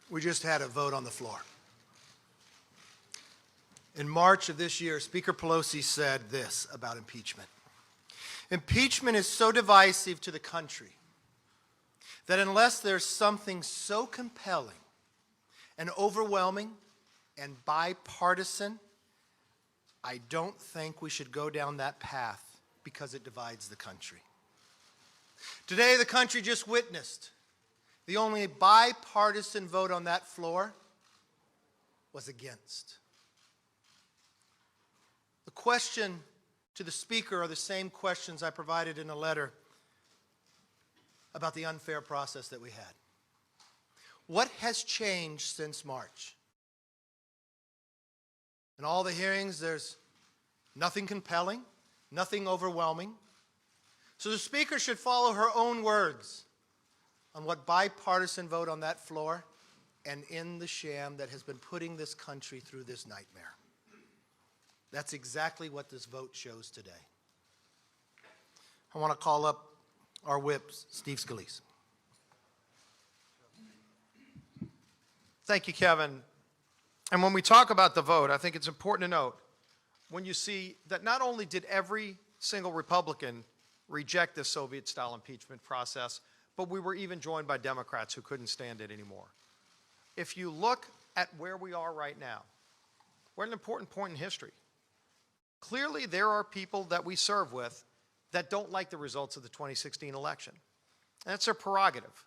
We just had a vote on the floor. In March of this year, Speaker Pelosi said this about impeachment. Impeachment is so divisive to the country that unless there's something so compelling and overwhelming and bipartisan, I don't think we should go down that path because it divides the country. Today, the country just witnessed the only bipartisan vote on that floor was against. The question to the Speaker are the same questions I provided in a letter about the unfair process that we had. What has changed since March? In all the hearings, there's nothing compelling, nothing overwhelming. So the Speaker should follow her own words on what bipartisan vote on that floor and in the sham that has been putting this country through this nightmare. That's exactly what this vote shows today. I want to call up our whip, Steve Scalise. Thank you, Kevin. And when we talk about the vote, I think it's important to note when you see that not only did every single Republican reject this Soviet-style impeachment process, but we were even joined by Democrats who couldn't stand it anymore. If you look at where we are right now, we're at an important point in history. Clearly, there are people that we serve with that don't like the results of the 2016 election. And that's their prerogative.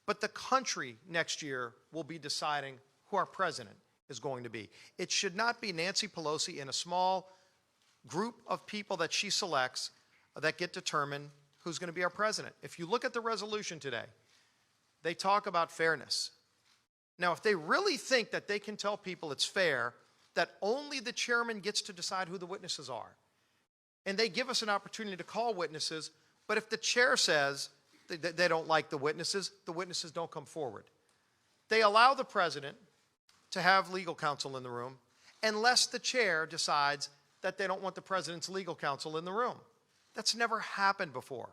But the country next year will be deciding who our president is going to be. It should not be Nancy Pelosi and a small group of people that she selects that get determined who's going to be our president. If you look at the resolution today, they talk about fairness. Now, if they really think that they can tell people it's fair, that only the chairman gets to decide who the witnesses are, and they give us an opportunity to call witnesses, but if the chair says they don't like the witnesses don't come forward. They allow the president to have legal counsel in the room unless the chair decides that they don't want the president's legal counsel in the room. That's never happened before.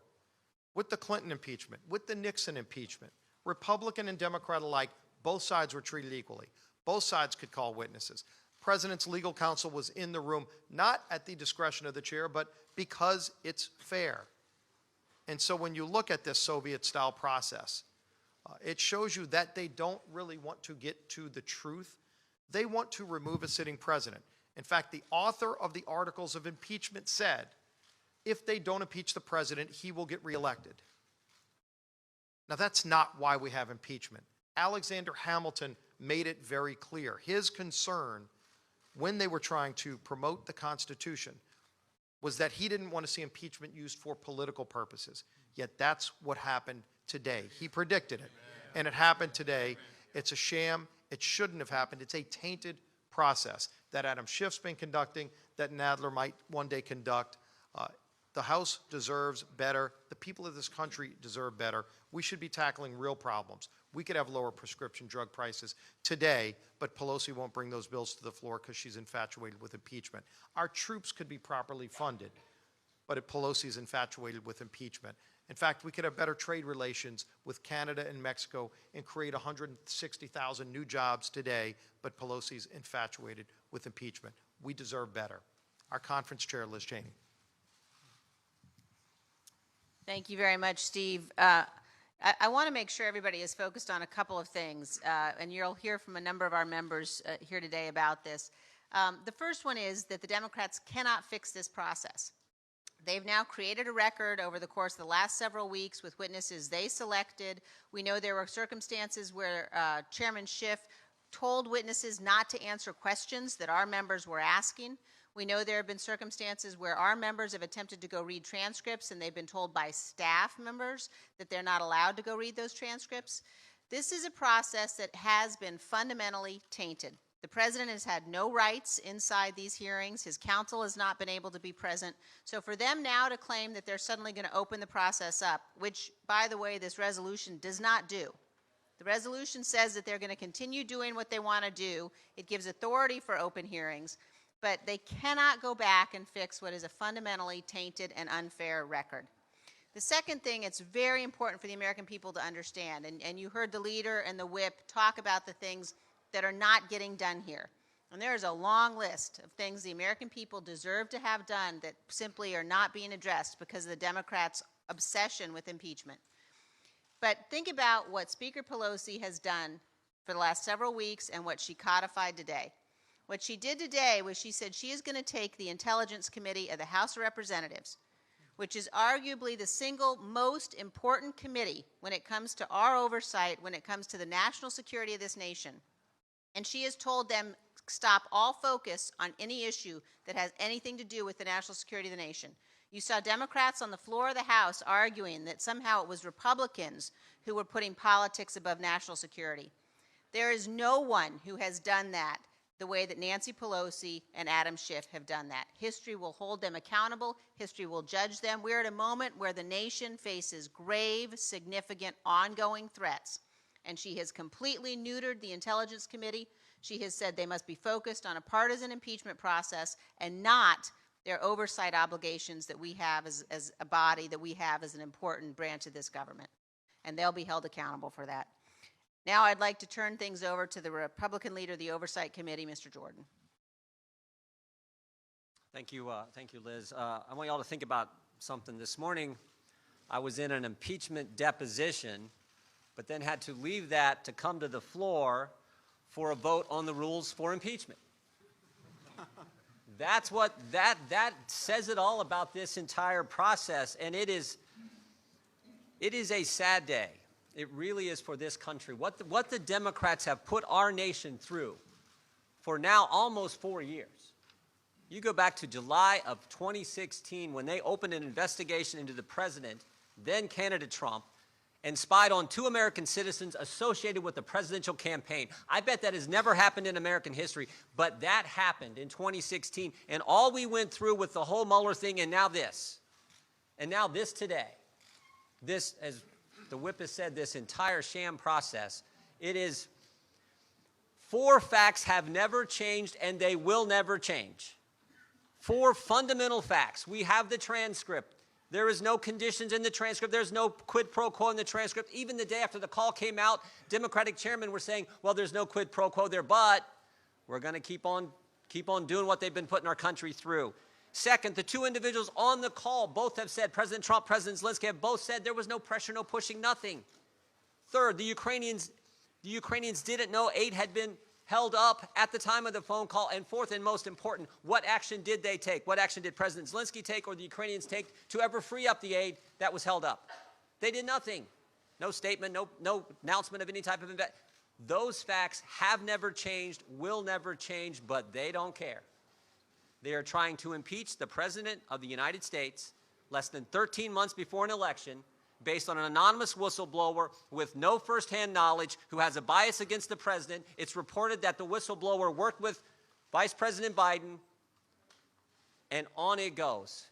With the Clinton impeachment, with the Nixon impeachment, Republican and Democrat alike, both sides were treated equally. Both sides could call witnesses. President's legal counsel was in the room, not at the discretion of the chair, but because it's fair. And so when you look at this Soviet-style process, it shows you that they don't really want to get to the truth. They want to remove a sitting president. In fact, the author of the articles of impeachment said, if they don't impeach the president, he will get reelected. Now, that's not why we have impeachment. Alexander Hamilton made it very clear. His concern when they were trying to promote the Constitution was that he didn't want to see impeachment used for political purposes. Yet that's what happened today. He predicted it, and it happened today. It's a sham. It shouldn't have happened. It's a tainted process that Adam Schiff's been conducting, that Nadler might one day conduct. The House deserves better. The people of this country deserve better. We should be tackling real problems. We could have lower prescription drug prices today, but Pelosi won't bring those bills to the floor because she's infatuated with impeachment. Our troops could be properly funded, but Pelosi's infatuated with impeachment. In fact, we could have better trade relations with Canada and Mexico and create 160,000 new jobs today, but Pelosi's infatuated with impeachment. We deserve better. Our conference chair, Liz Cheney. Thank you very much, Steve. I want to make sure everybody is focused on a couple of things, and you'll hear from a number of our members here today about this. The first one is that the Democrats cannot fix this process. They've now created a record over the course of the last several weeks with witnesses they selected. We know there were circumstances where Chairman Schiff told witnesses not to answer questions that our members were asking. We know there have been circumstances where our members have attempted to go read transcripts and they've been told by staff members that they're not allowed to go read those transcripts. This is a process that has been fundamentally tainted. The president has had no rights inside these hearings. His counsel has not been able to be present. So for them now to claim that they're suddenly going to open the process up, which, by the way, this resolution does not do. The resolution says that they're going to continue doing what they want to do. It gives authority for open hearings. But they cannot go back and fix what is a fundamentally tainted and unfair record. The second thing, it's very important for the American people to understand, and you heard the leader and the whip talk about the things that are not getting done here. And there is a long list of things the American people deserve to have done that simply are not being addressed because of the Democrats' obsession with impeachment. But think about what Speaker Pelosi has done for the last several weeks and what she codified today. What she did today was she said she is going to take the Intelligence Committee of the House of Representatives, which is arguably the single most important committee when it comes to our oversight, when it comes to the national security of this nation. And she has told them, stop all focus on any issue that has anything to do with the national security of the nation. You saw Democrats on the floor of the House arguing that somehow it was Republicans who were putting politics above national security. There is no one who has done that the way that Nancy Pelosi and Adam Schiff have done that. History will hold them accountable. History will judge them. We're at a moment where the nation faces grave, significant, ongoing threats. And she has completely neutered the Intelligence Committee. She has said they must be focused on a partisan impeachment process and not their oversight obligations that we have as a body, that we have as an important branch of this government. And they'll be held accountable for that. Now I'd like to turn things over to the Republican leader of the Oversight Committee, Mr. Jordan. Thank you, Liz. I want you all to think about something. This morning, I was in an impeachment deposition, but then had to leave that to come to the floor for a vote on the rules for impeachment. That's what, that says it all about this entire process, and it is a sad day. It really is for this country. What the Democrats have put our nation through for now almost 4 years. You go back to July of 2016 when they opened an investigation into the president, then candidate Trump, and spied on 2 American citizens associated with the presidential campaign. I bet that has never happened in American history, but that happened in 2016. And all we went through with the whole Mueller thing, and now this. And now this today. This, as the whip has said, this entire sham process, it is 4 facts have never changed and they will never change. 4 fundamental facts. We have the transcript. There is no conditions in the transcript. There's no quid pro quo in the transcript. Even the day after the call came out, Democratic chairmen were saying, well, there's no quid pro quo there, but we're going to keep on doing what they've been putting our country through. Second, the 2 individuals on the call both have said, President Trump, President Zelensky have both said there was no pressure, no pushing, nothing. Third, the Ukrainians didn't know aid had been held up at the time of the phone call. And fourth and most important, what action did they take? What action did President Zelensky take or the Ukrainians take to ever free up the aid that was held up? They did nothing. No statement, no announcement of any type of investment. Those facts have never changed, will never change, but they don't care. They are trying to impeach the President of the United States less than 13 months before an election based on an anonymous whistleblower with no firsthand knowledge who has a bias against the President. It's reported that the whistleblower worked with Vice President Biden, and on it goes.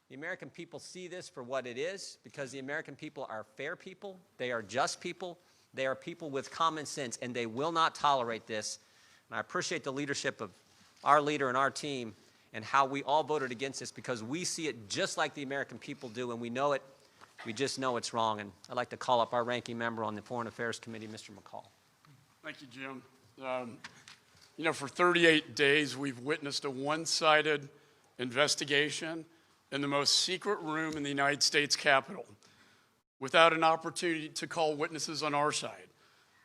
The American people see this for what it is because the American people are fair people. They are just people. They are people with common sense, and they will not tolerate this. And I appreciate the leadership of our leader and our team and how we all voted against this because we see it just like the American people do, and we know it. We just know it's wrong. And I'd like to call up our ranking member on the Foreign Affairs Committee, Mr. McCall. Thank you, Jim. You know, for 38 days, we've witnessed a one-sided investigation in the most secret room in the United States Capitol, without an opportunity to call witnesses on our side,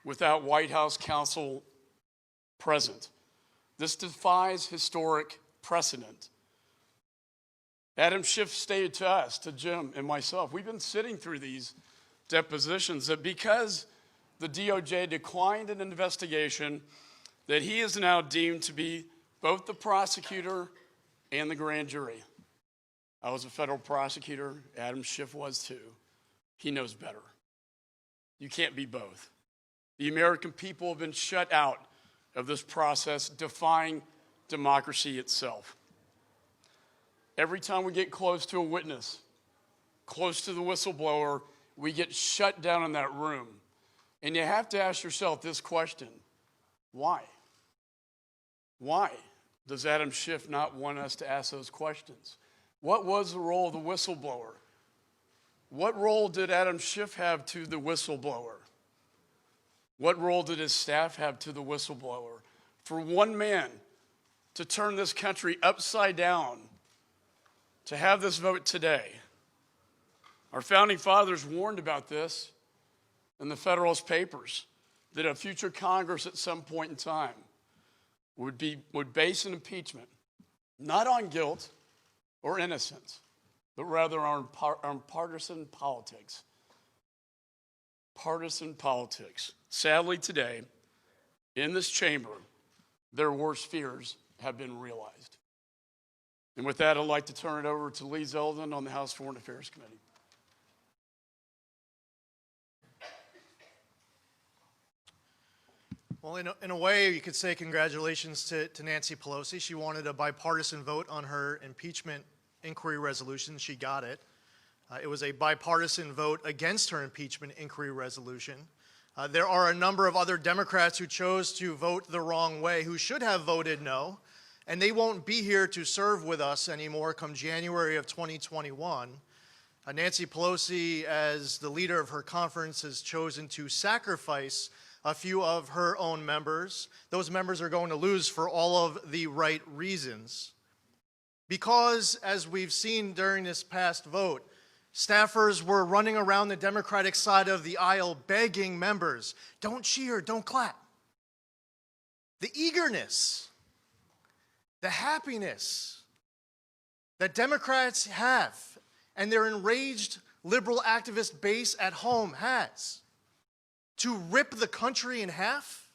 without White House counsel present. This defies historic precedent. Adam Schiff stated to us, to Jim and myself, we've been sitting through these depositions that because the DOJ declined an investigation, that he is now deemed to be both the prosecutor and the grand jury. I was a federal prosecutor. Adam Schiff was too. He knows better. You can't be both. The American people have been shut out of this process, defying democracy itself. Every time we get close to a witness, close to the whistleblower, we get shut down in that room. And you have to ask yourself this question: why? Why does Adam Schiff not want us to ask those questions? What was the role of the whistleblower? What role did Adam Schiff have to the whistleblower? What role did his staff have to the whistleblower? For one man to turn this country upside down, to have this vote today. Our founding fathers warned about this in the Federalist Papers, that a future Congress at some point in time would base an impeachment not on guilt or innocence, but rather on partisan politics. Partisan politics. Sadly, today, in this chamber, their worst fears have been realized. And with that, I'd like to turn it over to Lee Zeldin on the House Foreign Affairs Committee. Well, in a way, you could say congratulations to Nancy Pelosi. She wanted a bipartisan vote on her impeachment inquiry resolution. She got it. It was a bipartisan vote against her impeachment inquiry resolution. There are a number of other Democrats who chose to vote the wrong way, who should have voted no, and they won't be here to serve with us anymore come January of 2021. Nancy Pelosi, as the leader of her conference, has chosen to sacrifice a few of her own members. Those members are going to lose for all of the right reasons. Because, as we've seen during this past vote, staffers were running around the Democratic side of the aisle begging members, don't cheer, don't clap. The eagerness, the happiness that Democrats have and their enraged liberal activist base at home has to rip the country in half.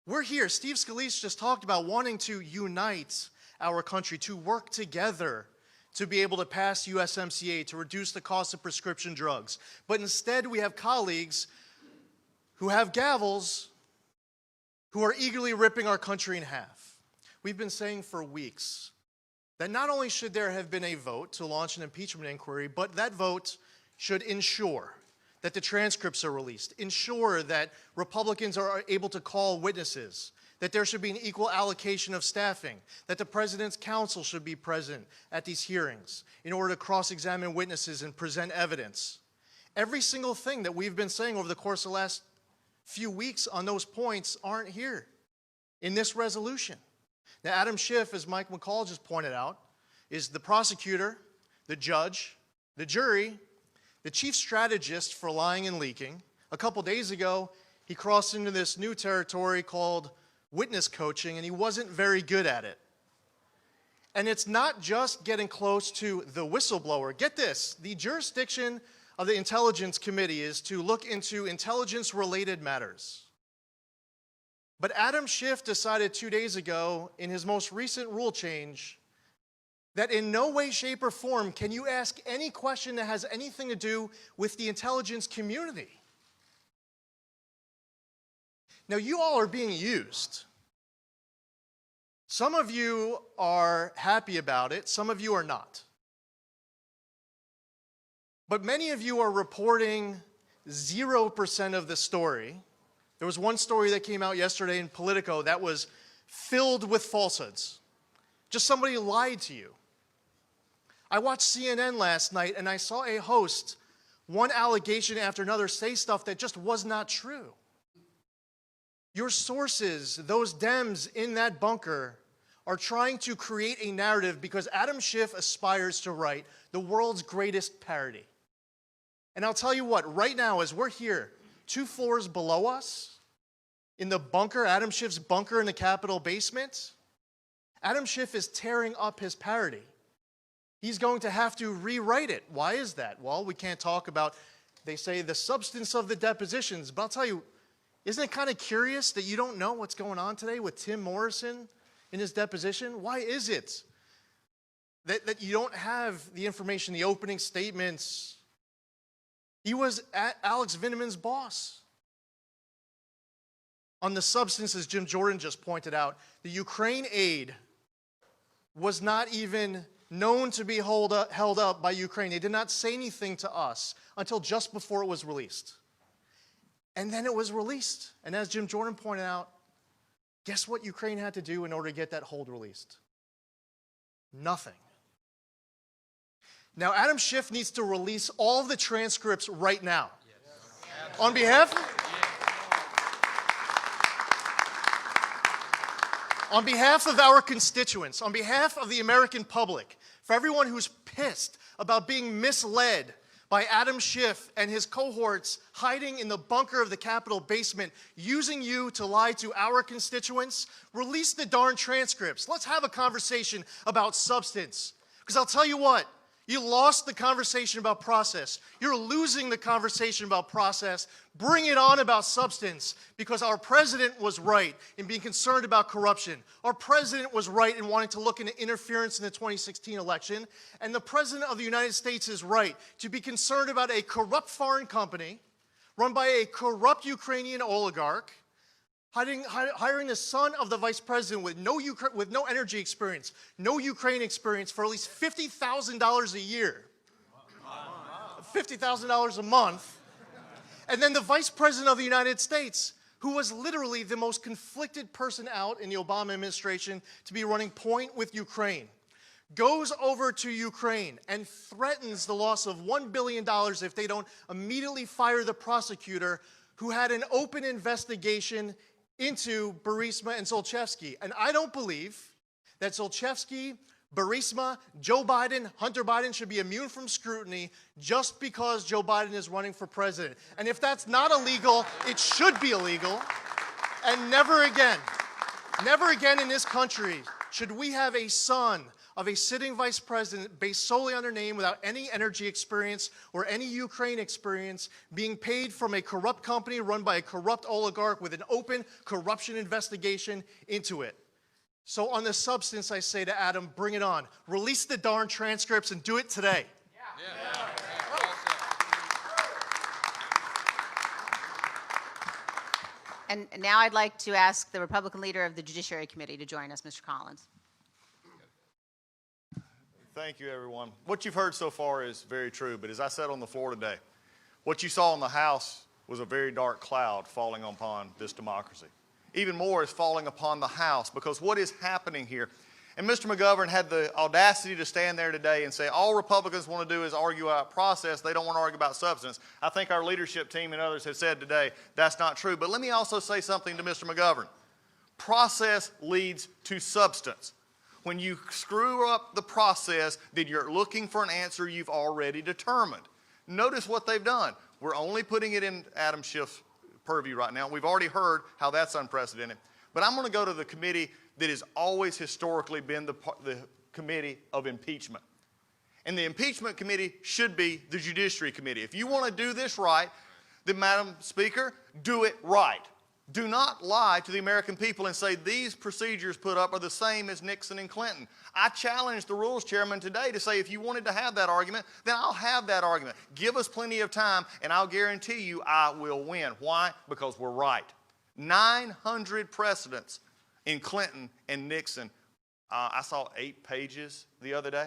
We're here. Steve Scalise just talked about wanting to unite our country, to work together to be able to pass USMCA, to reduce the cost of prescription drugs. But instead, we have colleagues who have gavels who are eagerly ripping our country in half. We've been saying for weeks that not only should there have been a vote to launch an impeachment inquiry, but that vote should ensure that the transcripts are released, ensure that Republicans are able to call witnesses, that there should be an equal allocation of staffing, that the President's counsel should be present at these hearings in order to cross-examine witnesses and present evidence. Every single thing that we've been saying over the course of the last few weeks on those points aren't here in this resolution. Now, Adam Schiff, as Mike McCall just pointed out, is the prosecutor, the judge, the jury, the chief strategist for lying and leaking. A couple days ago, he crossed into this new territory called witness coaching, and he wasn't very good at it. And it's not just getting close to the whistleblower. Get this, the jurisdiction of the Intelligence Committee is to look into intelligence-related matters. But Adam Schiff decided 2 days ago, in his most recent rule change, that in no way, shape, or form can you ask any question that has anything to do with the intelligence community. Now, you all are being used. Some of you are happy about it, some of you are not. But many of you are reporting 0% of the story. There was one story that came out yesterday in Politico that was filled with falsehoods. Just somebody lied to you. I watched CNN last night and I saw a host, one allegation after another, say stuff that just was not true. Your sources, those Dems in that bunker, are trying to create a narrative because Adam Schiff aspires to write the world's greatest parody. And I'll tell you what, right now as we're here, 2 floors below us, in the bunker, Adam Schiff's bunker in the Capitol basement, Adam Schiff is tearing up his parody. He's going to have to rewrite it. Why is that? Well, we can't talk about, they say, the substance of the depositions, but I'll tell you, isn't it kind of curious that you don't know what's going on today with Tim Morrison in his deposition? Why is it that you don't have the information, the opening statements? He was Alex Vinneman's boss. On the substance, as Jim Jordan just pointed out, the Ukraine aid was not even known to be held up by Ukraine. They did not say anything to us until just before it was released. And then it was released. And as Jim Jordan pointed out, guess what Ukraine had to do in order to get that hold released? Nothing. Now, Adam Schiff needs to release all of the transcripts right now. On behalf of our constituents, on behalf of the American public, for everyone who's pissed about being misled by Adam Schiff and his cohorts hiding in the bunker of the Capitol basement, using you to lie to our constituents, release the darn transcripts. Let's have a conversation about substance. Because I'll tell you what, you lost the conversation about process. You're losing the conversation about process. Bring it on about substance, because our president was right in being concerned about corruption. Our president was right in wanting to look into interference in the 2016 election. And the president of the United States is right to be concerned about a corrupt foreign company run by a corrupt Ukrainian oligarch, hiring the son of the vice president with no energy experience, no Ukraine experience, for at least $50,000 a year, $50,000 a month, and then the vice president of the United States, who was literally the most conflicted person out in the Obama administration to be running point with Ukraine, goes over to Ukraine and threatens the loss of $1 billion if they don't immediately fire the prosecutor who had an open investigation into Burisma and Zlochevsky. And I don't believe that Zlochevsky, Burisma, Joe Biden, Hunter Biden should be immune from scrutiny just because Joe Biden is running for president. And if that's not illegal, it should be illegal. And never again in this country should we have a son of a sitting vice president based solely on her name without any energy experience or any Ukraine experience being paid from a corrupt company run by a corrupt oligarch with an open corruption investigation into it. So on the substance, I say to Adam, bring it on. Release the darn transcripts and do it today. And now I'd like to ask the Republican leader of the Judiciary Committee to join us, Mr. Collins. Thank you, everyone. What you've heard so far is very true, but as I said on the floor today, what you saw in the House was a very dark cloud falling upon this democracy. Even more is falling upon the House, because what is happening here, and Mr. McGovern had the audacity to stand there today and say all Republicans want to do is argue about process, they don't want to argue about substance. I think our leadership team and others have said today that's not true. But let me also say something to Mr. McGovern. Process leads to substance. When you screw up the process, then you're looking for an answer you've already determined. Notice what they've done. We're only putting it in Adam Schiff's purview right now. We've already heard how that's unprecedented. But I'm going to go to the committee that has always historically been the committee of impeachment. And the impeachment committee should be the Judiciary Committee. If you want to do this right, then, Madam Speaker, do it right. Do not lie to the American people and say these procedures put up are the same as Nixon and Clinton. I challenged the Rules Chairman today to say if you wanted to have that argument, then I'll have that argument. Give us plenty of time and I'll guarantee you I will win. Why? Because we're right. 900 precedents in Clinton and Nixon. I saw 8 pages the other day.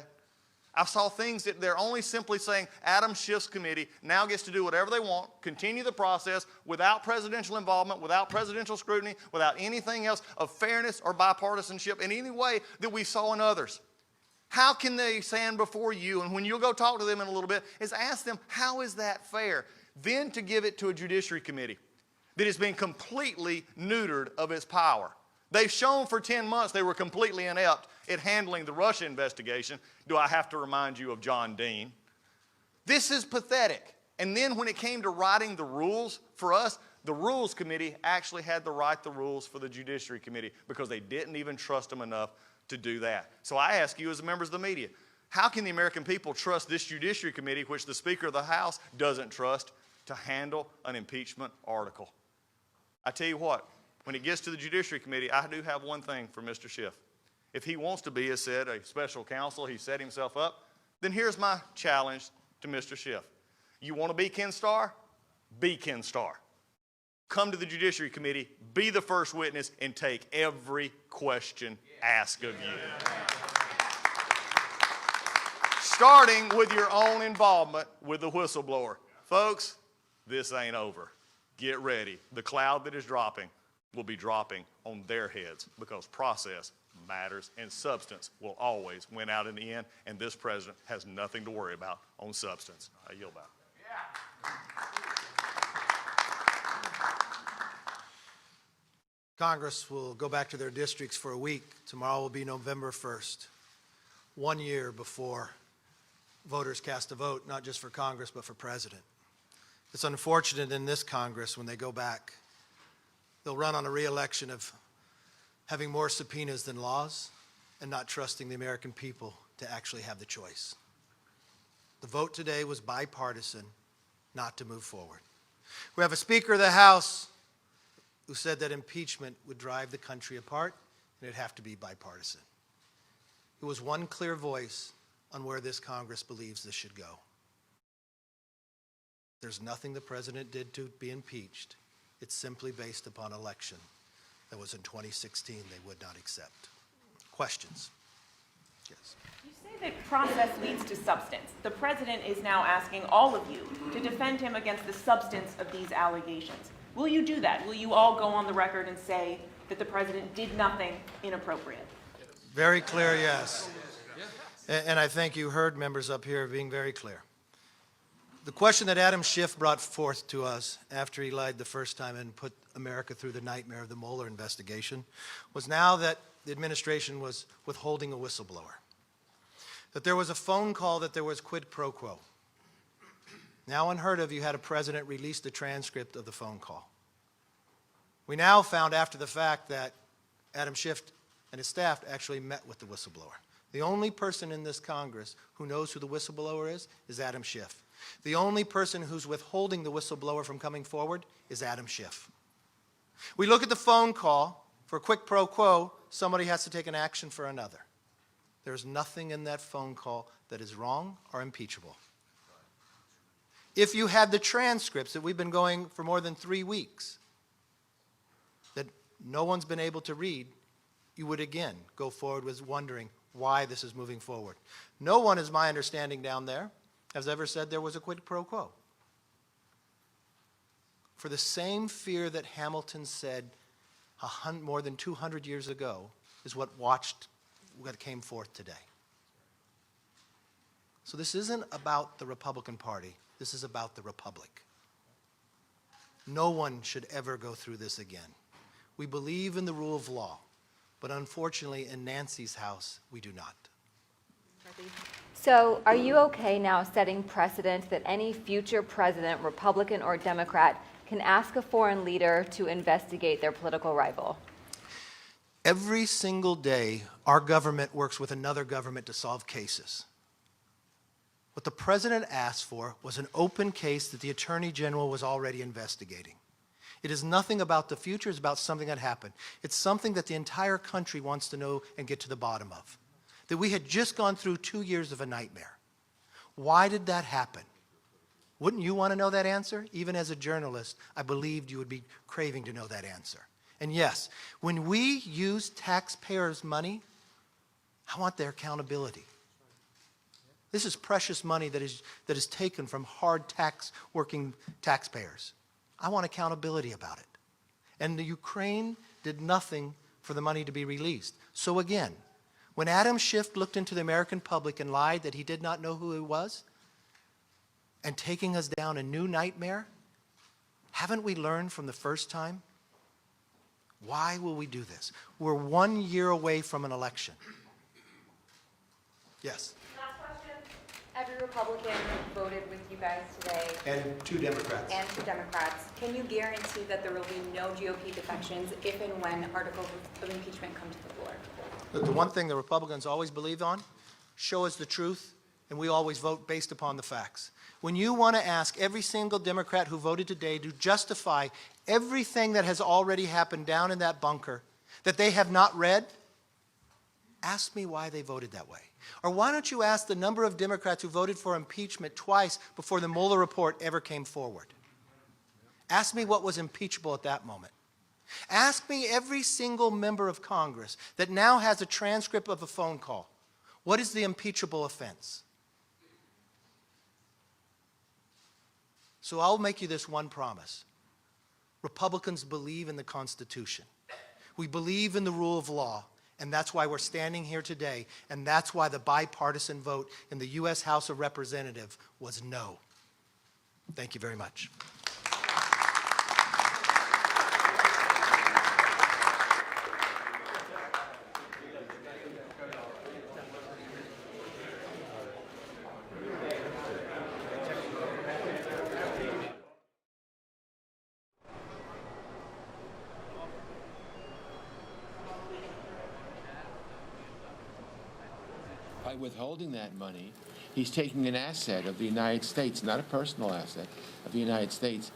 I saw things that they're only simply saying Adam Schiff's committee now gets to do whatever they want, continue the process without presidential involvement, without presidential scrutiny, without anything else of fairness or bipartisanship in any way that we saw in others. How can they stand before you, and when you'll go talk to them in a little bit, is ask them, how is that fair? Then to give it to a Judiciary Committee that has been completely neutered of its power. They've shown for 10 months they were completely inept at handling the Russia investigation. Do I have to remind you of John Dean? This is pathetic. And then when it came to writing the rules for us, the Rules Committee actually had to write the rules for the Judiciary Committee because they didn't even trust them enough to do that. So I ask you as members of the media, how can the American people trust this Judiciary Committee, which the Speaker of the House doesn't trust, to handle an impeachment article? I tell you what, when it gets to the Judiciary Committee, I do have one thing for Mr. Schiff. If he wants to be, as said, a special counsel, he set himself up, then here's my challenge to Mr. Schiff. You want to be Ken Starr? Be Ken Starr. Come to the Judiciary Committee, be the first witness, and take every question asked of you. Starting with your own involvement with the whistleblower. Folks, this ain't over. Get ready. The cloud that is dropping will be dropping on their heads because process matters, and substance will always win out in the end, and this president has nothing to worry about on substance. I yield back. Congress will go back to their districts for a week. Tomorrow will be November 1st, 1 year before voters cast a vote, not just for Congress, but for president. It's unfortunate in this Congress when they go back, they'll run on a re-election of having more subpoenas than laws and not trusting the American people to actually have the choice. The vote today was bipartisan, not to move forward. We have a Speaker of the House who said that impeachment would drive the country apart and it'd have to be bipartisan. It was one clear voice on where this Congress believes this should go. There's nothing the president did to be impeached. It's simply based upon election that was in 2016 they would not accept. Questions? Yes. You say that process leads to substance. The president is now asking all of you to defend him against the substance of these allegations. Will you do that? Will you all go on the record and say that the president did nothing inappropriate? Very clear, yes. And I think you heard members up here being very clear. The question that Adam Schiff brought forth to us after he lied the first time and put America through the nightmare of the Mueller investigation was now that the administration was withholding a whistleblower, that there was a phone call, that there was quid pro quo. Now unheard of, you had a president release the transcript of the phone call. We now found after the fact that Adam Schiff and his staff actually met with the whistleblower. The only person in this Congress who knows who the whistleblower is Adam Schiff. The only person who's withholding the whistleblower from coming forward is Adam Schiff. We look at the phone call. For a quid pro quo, somebody has to take an action for another. There's nothing in that phone call that is wrong or impeachable. If you had the transcripts that we've been going for more than 3 weeks, that no one's been able to read, you would again go forward with wondering why this is moving forward. No one, is my understanding down there, has ever said there was a quid pro quo. For the same fear that Hamilton said more than 200 years ago is what came forth today. So this isn't about the Republican Party. This is about the Republic. No one should ever go through this again. We believe in the rule of law, but unfortunately in Nancy's house, we do not. So are you okay now setting precedent that any future president, Republican or Democrat, can ask a foreign leader to investigate their political rival? Every single day, our government works with another government to solve cases. What the president asked for was an open case that the Attorney General was already investigating. It is nothing about the future, it's about something that happened. It's something that the entire country wants to know and get to the bottom of. That we had just gone through 2 years of a nightmare. Why did that happen? Wouldn't you want to know that answer? Even as a journalist, I believed you would be craving to know that answer. And yes, when we use taxpayers' money, I want their accountability. This is precious money that is taken from hard working taxpayers. I want accountability about it. And the Ukraine did nothing for the money to be released. So again, when Adam Schiff looked into the American public and lied that he did not know who he was, and taking us down a new nightmare, haven't we learned from the first time? Why will we do this? We're 1 year away from an election. Yes? Last question. Every Republican voted with you guys today. And 2 Democrats. And 2 Democrats. Can you guarantee that there will be no GOP defections if and when articles of impeachment come to the floor? Look, the one thing the Republicans always believe on, show us the truth, and we always vote based upon the facts. When you want to ask every single Democrat who voted today to justify everything that has already happened down in that bunker that they have not read, ask me why they voted that way. Or why don't you ask the number of Democrats who voted for impeachment twice before the Mueller report ever came forward? Ask me what was impeachable at that moment. Ask me every single member of Congress that now has a transcript of a phone call. What is the impeachable offense? So I'll make you this one promise. Republicans believe in the Constitution. We believe in the rule of law, And that's why we're standing here today, and that's why the bipartisan vote in the U.S. House of Representatives was no. Thank you very much. By withholding that money, he's taking an asset of the United States, not a personal asset, of the United States,